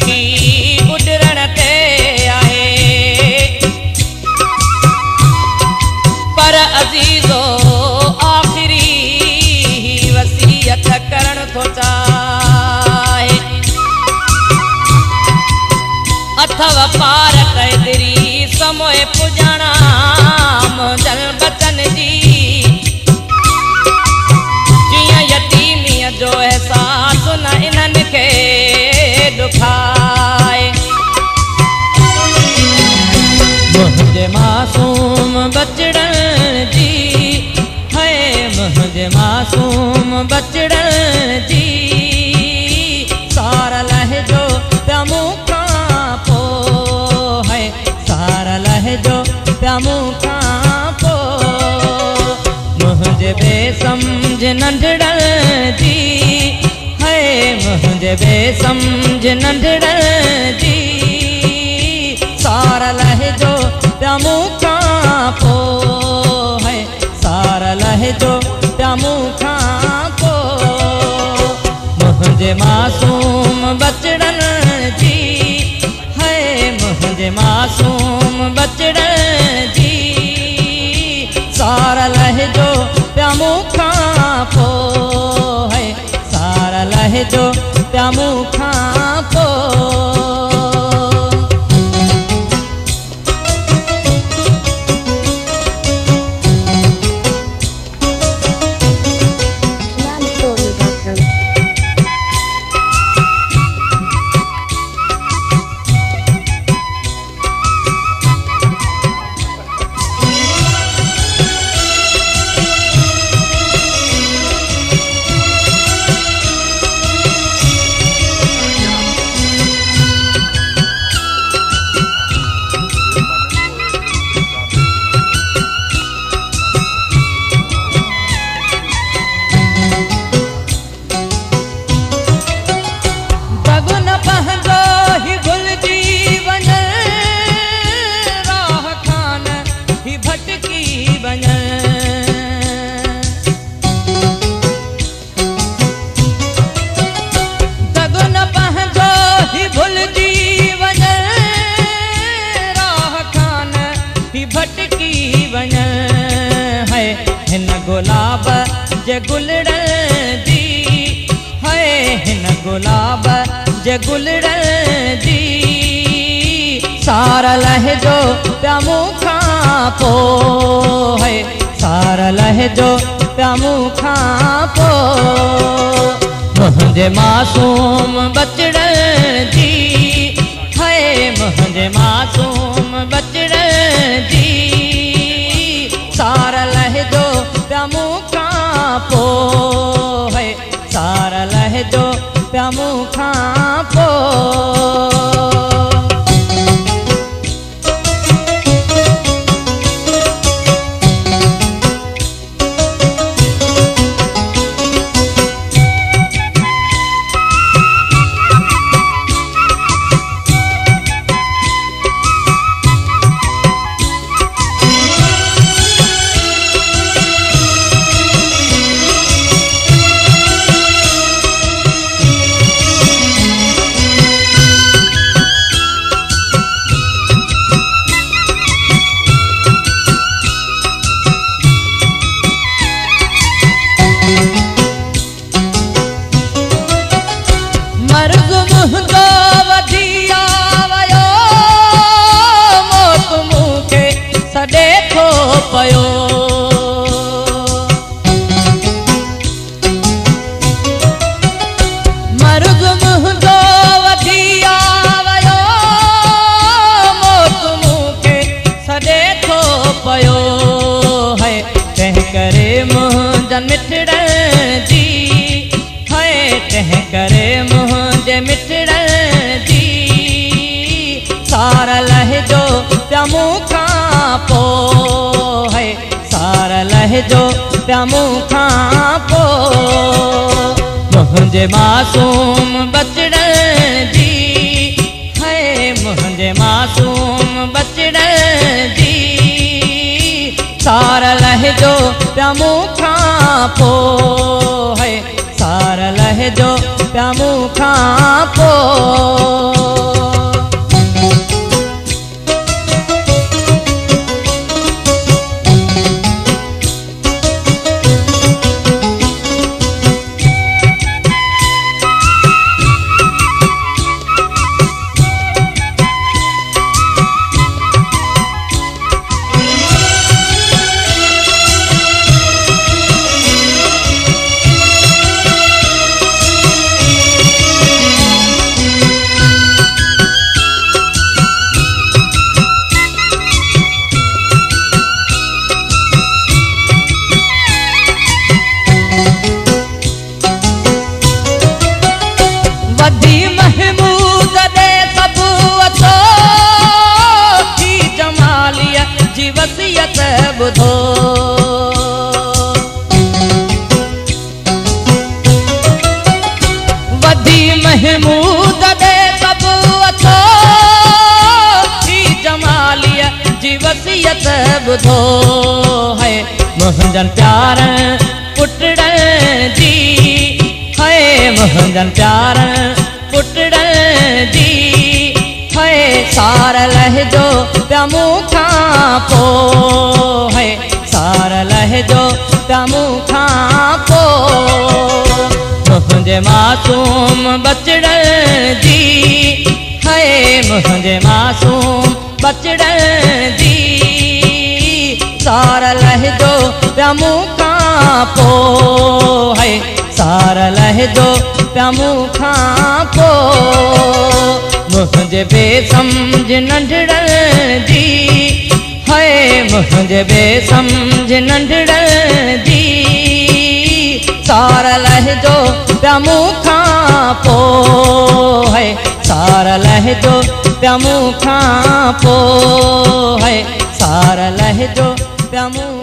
पखी उॾरण ते आहे पर अज़ीज़ो आख़िरी वसीयत करण थो चाहे अथव पार क़दरी समोए पुॼाणा मुंहिंजल बचन जी जीअं यतीमीअ जो एहसास न इन्हनि खे ॾुखाए मुंहिंजे मासूम बचड़नि जी है मुंहिंजे मासूम बचड़नि जी सार लहजो पिया मूंखां पोइ है सार लहजो पिया मूंखां पोइ मुंहिंजे बेसमझ नंढड़नि जी है मुंहिंजे बेसमझ नंढड़नि जी सार लहजो पिया मूंखां पोइ है सार लहजो पिया मूंखां पोइ मुंहिंजे मासूम बचड़नि जी है मुंहिंजे मासूम बचड़नि जी सार लहजो पिया मूंखां पोइ है सार लहजो पिया मूंखां पोइ गुलाब जे गुलड़न जी है हिन गुलाब जे गुलड़न जी सार लहजो पिया मूंखां पोइ है सार लहजो पिया मूंखां पोइ मुंहिंजे मासूम बचड़नि जी है मुंहिंजे मासूम बचड़नि जी सार लहजो पिया मूंखां पोइ है सार लहजो पिया मूंखां पोइ पयो मर्ज़ मुंहिंजो वधी आयो मौत मूंखे सॾे थो पयो है तंहिं करे मुंहिंजनि मिठड़नि जी है तंहिं करे मुंहिंजे मिठड़नि जी सार लहजो पिया मूंखां पोइ है सार लहजो पिया मूंखां पोइ मुंहिंजे मासूम बचड़नि जी है मुंहिंजे मासूम बचड़नि जी सार लहजो पिया मूंखां पोइ है सार लहजो पिया मूंखां पोइ। ॿुधो वधी महमूद दे सभु अचो ही जमालीअ जी वसियत ॿुधो है मुंहिंजनि प्यारनि पुटड़नि जी है मुंहिंजनि प्यारनि पुटड़नि जी है सार लहजो पिया मूंखां पोइ है सार लहजो पिया मूंखां पोइ मुंहिंजे मासूम बचड़नि जी है मुंहिंजे मासूम बचड़नि जी सार लहजो पिया मूंखां पोइ है सार लहजो पिया मूंखां पोइ मुंहिंजे बेसमझ नंढड़नि जी है मुंहिंजे बेसमझ नंढड़नि जी सार लहजो पिया मूंखां पोइ है सार लहजो पिया मूंखां पोइ है सार लहजो पिया मूंखां